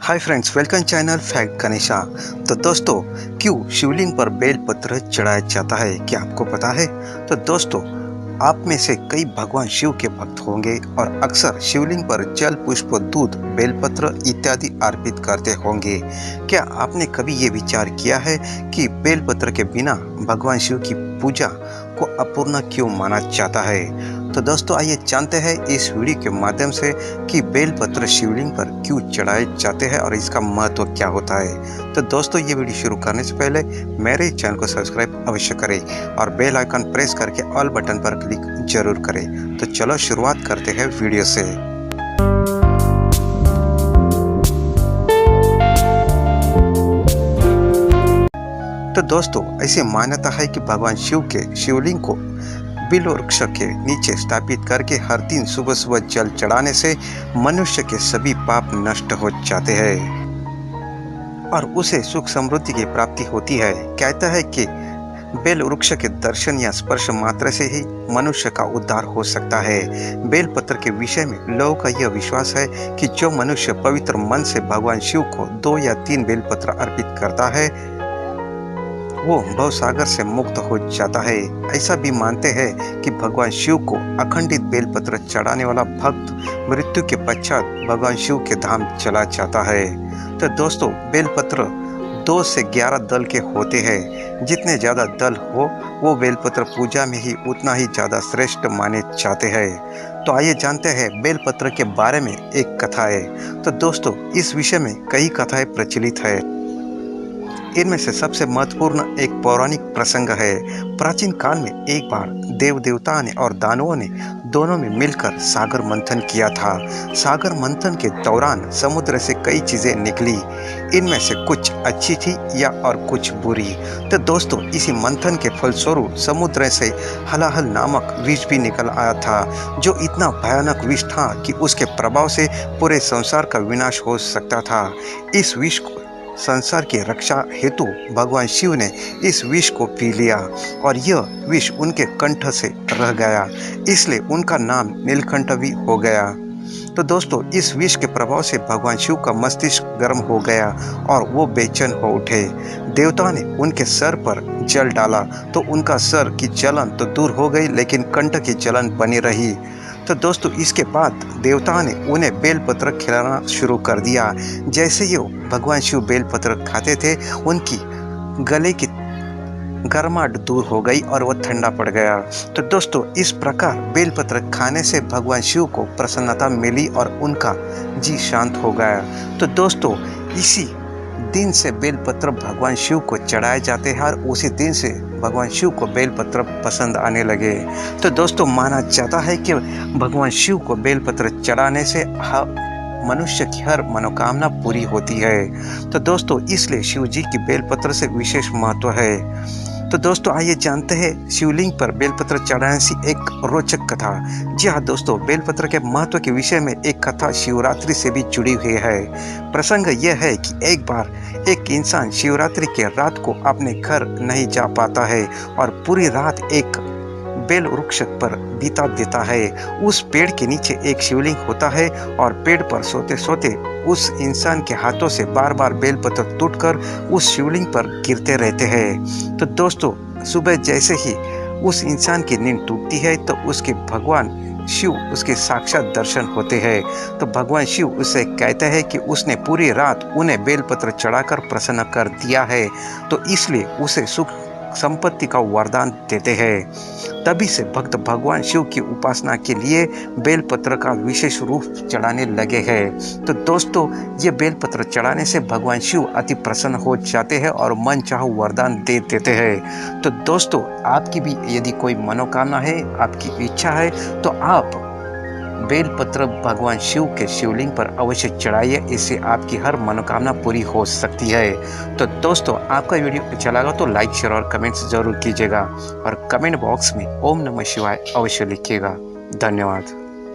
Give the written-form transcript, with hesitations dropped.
Hi friends, welcome channel fact Ganesha. तो दोस्तों, क्यों शिवलिंग पर बेल पत्र चढ़ाया जाता है, क्या आपको पता है? तो दोस्तों, आप में से कई भगवान शिव के भक्त होंगे और अक्सर शिवलिंग पर जल, पुष्प, दूध, बेलपत्र इत्यादि अर्पित करते होंगे। क्या आपने कभी ये विचार किया है कि बेलपत्र के बिना भगवान शिव की पूजा को अपूर्ण क्यों माना जाता है? तो दोस्तों, आइए जानते हैं इस वीडियो के माध्यम से कि बेलपत्र शिवलिंग पर क्यों चढ़ाए जाते हैं और इसका महत्व क्या होता है। तो दोस्तों, ये वीडियो शुरू करने से पहले मेरे चैनल को सब्सक्राइब अवश्य करें और बेल आइकन प्रेस करके ऑल बटन पर क्लिक जरूर करें। तो चलो शुरुआत करते हैं वीडियो से। तो दोस्तों, ऐसी मान्यता है कि भगवान शिव के शिवलिंग को बिल्व वृक्ष के नीचे स्थापित करके हर दिन सुबह सुबह जल चढ़ाने से मनुष्य के सभी पाप नष्ट हो जाते हैं और उसे सुख समृद्धि की प्राप्ति होती है। कहता है कि बेल वृक्ष के दर्शन या स्पर्श मात्र से ही मनुष्य का उद्धार हो सकता है। बेल पत्र के विषय में लोगों का यह विश्वास है कि जो मनुष्य पवित्र मन से भगवान शिव को 2 या 3 बेल पत्र अर्पित करता है, वो भवसागर से मुक्त हो जाता है। ऐसा भी मानते हैं कि भगवान शिव को अखंडित बेलपत्र चढ़ाने वाला भक्त मृत्यु के पश्चात भगवान शिव के धाम चला जाता है। तो दोस्तों, बेलपत्र 2 से 11 दल के होते हैं। जितने ज़्यादा दल हो वो बेलपत्र पूजा में ही उतना ही ज़्यादा श्रेष्ठ माने जाते हैं। तो आइए जानते हैं बेलपत्र के बारे में एक कथा है। तो दोस्तों, इस विषय में कई कथाएं प्रचलित है। इनमें से सबसे महत्वपूर्ण एक पौराणिक प्रसंग है। प्राचीन काल में एक बार देव देवता ने और दानवों ने दोनों में मिलकर सागर मंथन किया था। सागर मंथन के दौरान समुद्र से कई चीजें निकली। इनमें से कुछ अच्छी थी या और कुछ बुरी। तो दोस्तों, इसी मंथन के फलस्वरूप समुद्र से हलाहल नामक विष भी निकल आया था, जो इतना भयानक विष था कि उसके प्रभाव से पूरे संसार का विनाश हो सकता था। इस विष को संसार की रक्षा हेतु भगवान शिव ने इस विष को पी लिया और यह विष उनके कंठ से रह गया, इसलिए उनका नाम नीलकंठ भी हो गया। तो दोस्तों, इस विष के प्रभाव से भगवान शिव का मस्तिष्क गर्म हो गया और वो बेचैन हो उठे। देवता ने उनके सर पर जल डाला तो उनका सर की जलन तो दूर हो गई, लेकिन कंठ की जलन बनी रही। तो दोस्तों, इसके बाद देवता ने उन्हें बेलपत्र खिलाना शुरू कर दिया। जैसे ही भगवान शिव बेलपत्र खाते थे, उनकी गले की गर्माहट दूर हो गई और वह ठंडा पड़ गया। तो दोस्तों, इस प्रकार बेलपत्र खाने से भगवान शिव को प्रसन्नता मिली और उनका जी शांत हो गया। तो दोस्तों, इसी दिन से बेलपत्र भगवान शिव को चढ़ाए जाते हैं और उसी दिन से भगवान शिव को बेलपत्र पसंद आने लगे। तो दोस्तों, माना जाता है कि भगवान शिव को बेलपत्र चढ़ाने से मनुष्य की हर मनोकामना पूरी होती है। तो दोस्तों, इसलिए शिव जी की बेलपत्र से विशेष महत्व है। तो दोस्तों, आइए जानते हैं शिवलिंग पर बेलपत्र चढ़ाने से एक रोचक कथा। जी हाँ दोस्तों, बेलपत्र के महत्व के विषय में एक कथा शिवरात्रि से भी जुड़ी हुई है। प्रसंग यह है कि एक बार एक इंसान शिवरात्रि के रात को अपने घर नहीं जा पाता है और पूरी रात एक बेल वृक्ष पर बिता देता है। उस पेड़ के नीचे एक शिवलिंग होता है और पेड़ पर सोते सोते उस इंसान के हाथों से बार बार बेलपत्र टूटकर उस शिवलिंग पर गिरते रहते हैं। तो दोस्तों, सुबह जैसे ही उस इंसान की नींद टूटती है तो उसके भगवान शिव उसके साक्षात दर्शन होते हैं। तो भगवान शिव उसे कहते हैं कि उसने पूरी रात उन्हें बेलपत्र चढ़ाकर प्रसन्न कर दिया है, तो इसलिए उसे सुख संपत्ति का वरदान देते हैं। तभी से भक्त भगवान शिव की उपासना के लिए बेलपत्र का विशेष रूप चढ़ाने लगे हैं। तो दोस्तों, ये बेलपत्र चढ़ाने से भगवान शिव अति प्रसन्न हो जाते हैं और मन चाहो वरदान दे देते हैं। तो दोस्तों, आपकी भी यदि कोई मनोकामना है, आपकी इच्छा है, तो आप बेलपत्र भगवान शिव के शिवलिंग पर अवश्य चढ़ाइए। इससे आपकी हर मनोकामना पूरी हो सकती है। तो दोस्तों, आपका वीडियो अच्छा लगा तो लाइक, शेयर और कमेंट्स जरूर कीजिएगा और कमेंट बॉक्स में ओम नमः शिवाय अवश्य लिखिएगा। धन्यवाद।